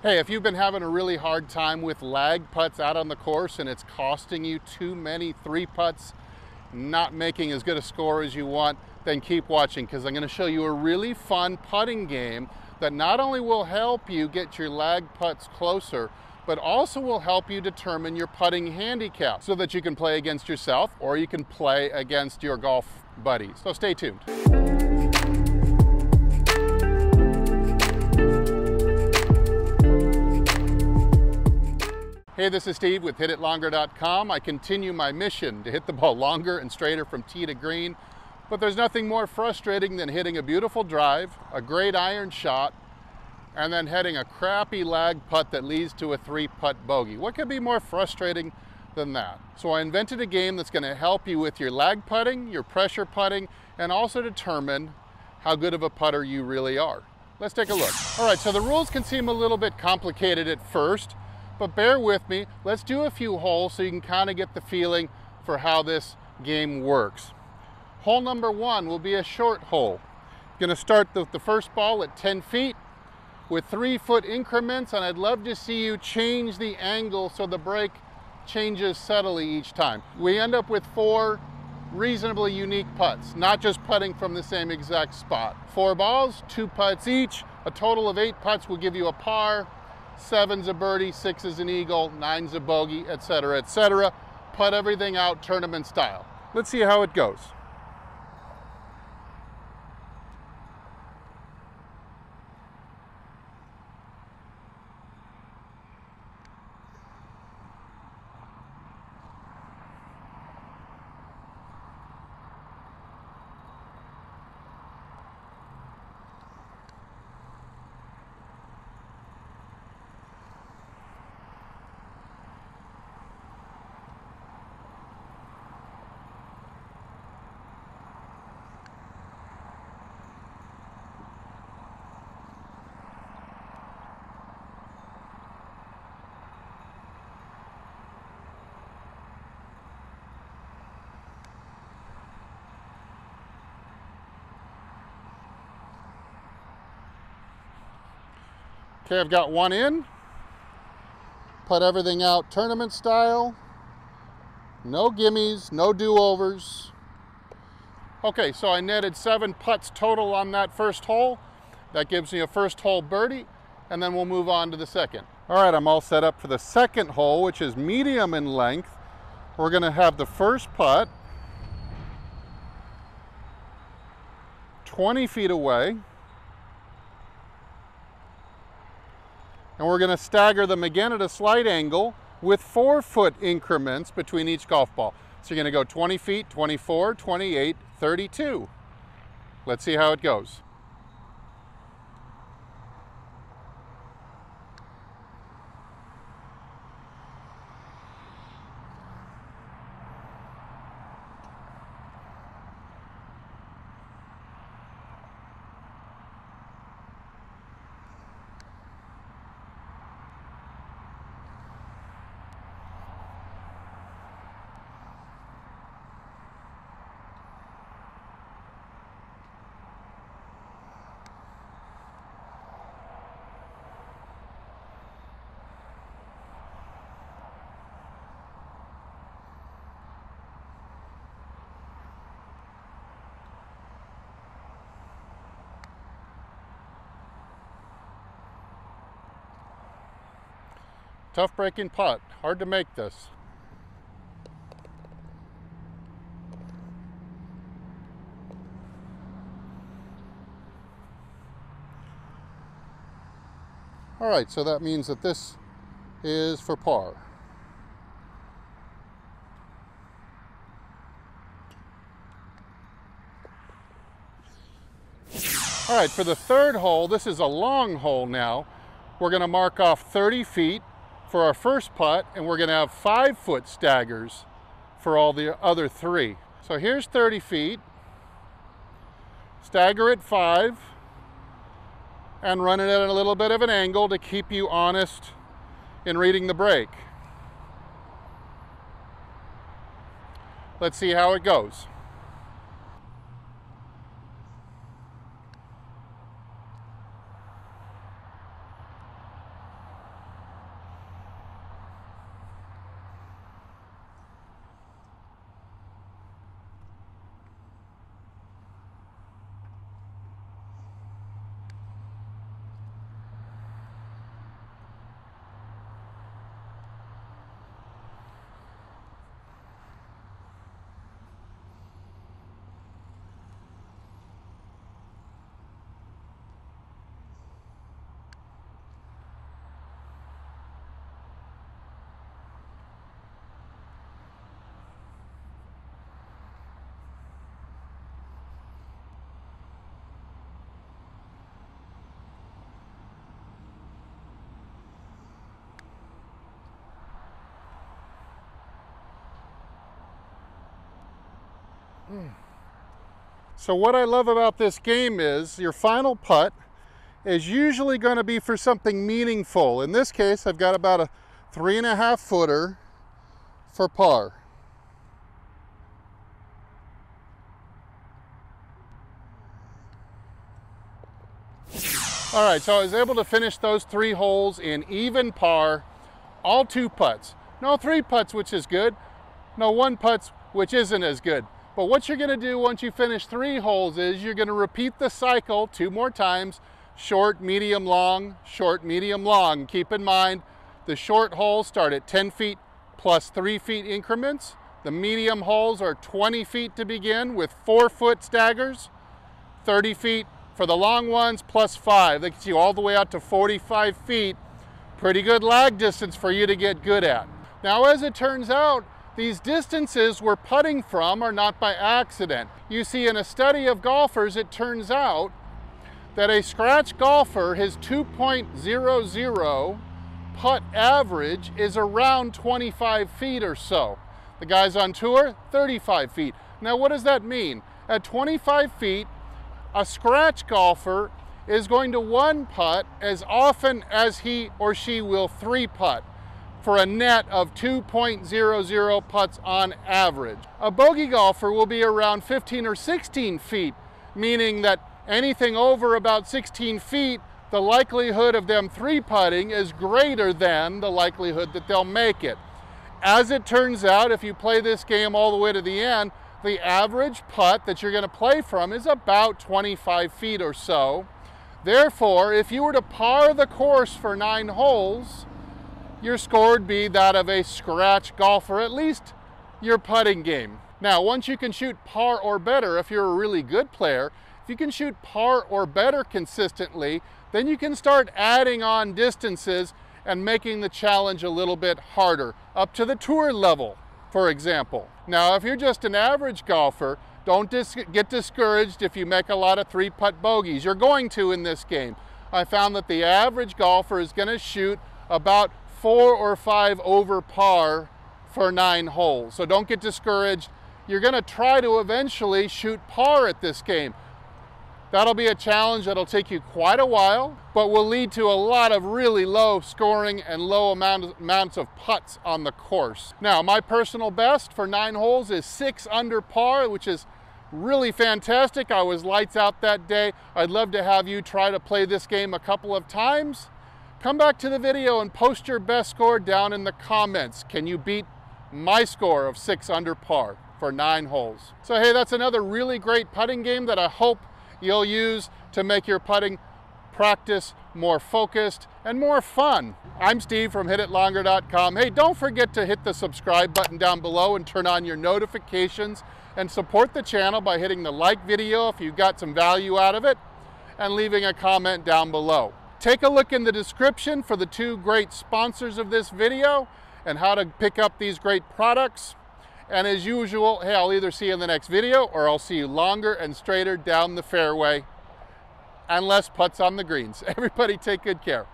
Hey, if you've been having a really hard time with lag putts out on the course and it's costing you too many 3 putts, not making as good a score as you want, then keep watching, because I'm going to show you a really fun putting game that not only will help you get your lag putts closer, but also will help you determine your putting handicap so that you can play against yourself or you can play against your golf buddies. So stay tuned. Hey, this is Steve with HitItLonger.com. I continue my mission to hit the ball longer and straighter from tee to green, but there's nothing more frustrating than hitting a beautiful drive, a great iron shot, and then heading a crappy lag putt that leads to a 3-putt bogey. What could be more frustrating than that? So I invented a game that's going to help you with your lag putting, your pressure putting, and also determine how good of a putter you really are. Let's take a look. All right, so the rules can seem a little bit complicated at first, but bear with me. Let's do a few holes so you can kind of get the feeling for how this game works. Hole number 1 will be a short hole. Going to start the first ball at 10 feet with 3-foot increments, and I'd love to see you change the angle so the break changes subtly each time. We end up with 4 reasonably unique putts, not just putting from the same exact spot. 4 balls, 2 putts each. A total of 8 putts will give you a par. 7's a birdie, 6 is an eagle, 9's a bogey, etc., etc. Putt everything out tournament style. Let's see how it goes. Okay, I've got 1 in. Put everything out tournament style. No gimmies, no do-overs. Okay, so I netted 7 putts total on that first hole. That gives me a first hole birdie, and then we'll move on to the second. All right, I'm all set up for the second hole, which is medium in length. We're gonna have the first putt 20 feet away. And we're going to stagger them again at a slight angle with 4-foot increments between each golf ball. So you're going to go 20 feet, 24, 28, 32. Let's see how it goes. Tough breaking putt, hard to make this. All right, so that means that this is for par. All right, for the third hole, this is a long hole now. We're gonna mark off 30 feet for our first putt, and we're gonna have 5-foot staggers for all the other 3. So here's 30 feet, stagger at 5, and run it at a little bit of an angle to keep you honest in reading the break. Let's see how it goes. So what I love about this game is your final putt is usually going to be for something meaningful. In this case, I've got about a 3.5 footer for par. All right, so I was able to finish those 3 holes in even par, all 2 putts. No 3 putts, which is good. No 1 putts, which isn't as good. But what you're going to do once you finish 3 holes is you're going to repeat the cycle 2 more times. Short, medium, long, short, medium, long. Keep in mind, the short holes start at 10 feet plus 3 feet increments. The medium holes are 20 feet to begin with 4-foot staggers. 30 feet for the long ones plus 5. That gets you all the way out to 45 feet. Pretty good lag distance for you to get good at. Now, as it turns out, these distances we're putting from are not by accident. You see, in a study of golfers, it turns out that a scratch golfer, his 2.00 putt average is around 25 feet or so. The guys on tour, 35 feet. Now, what does that mean? At 25 feet, a scratch golfer is going to 1-putt as often as he or she will 3-putt. For a net of 2.00 putts on average. A bogey golfer will be around 15 or 16 feet, meaning that anything over about 16 feet, the likelihood of them 3-putting is greater than the likelihood that they'll make it. As it turns out, if you play this game all the way to the end, the average putt that you're going to play from is about 25 feet or so. Therefore, if you were to par the course for 9 holes, your score would be that of a scratch golfer, at least your putting game. Now, once you can shoot par or better, if you're a really good player, if you can shoot par or better consistently, then you can start adding on distances and making the challenge a little bit harder, up to the tour level, for example. Now, if you're just an average golfer, don't get discouraged if you make a lot of 3-putt bogeys. You're going to in this game. I found that the average golfer is going to shoot about 4 or 5 over par for 9 holes. So don't get discouraged. You're going to try to eventually shoot par at this game. That'll be a challenge that'll take you quite a while, but will lead to a lot of really low scoring and low amounts of putts on the course. Now, my personal best for 9 holes is 6 under par, which is really fantastic. I was lights out that day. I'd love to have you try to play this game a couple of times. Come back to the video and post your best score down in the comments. Can you beat my score of 6 under par for 9 holes? So hey, that's another really great putting game that I hope you'll use to make your putting practice more focused and more fun. I'm Steve from HitItLonger.com. Hey, don't forget to hit the subscribe button down below and turn on your notifications, and support the channel by hitting the like video if you got some value out of it, and leaving a comment down below. Take a look in the description for the 2 great sponsors of this video and how to pick up these great products. And as usual, hey, I'll either see you in the next video or I'll see you longer and straighter down the fairway and less putts on the greens. Everybody take good care.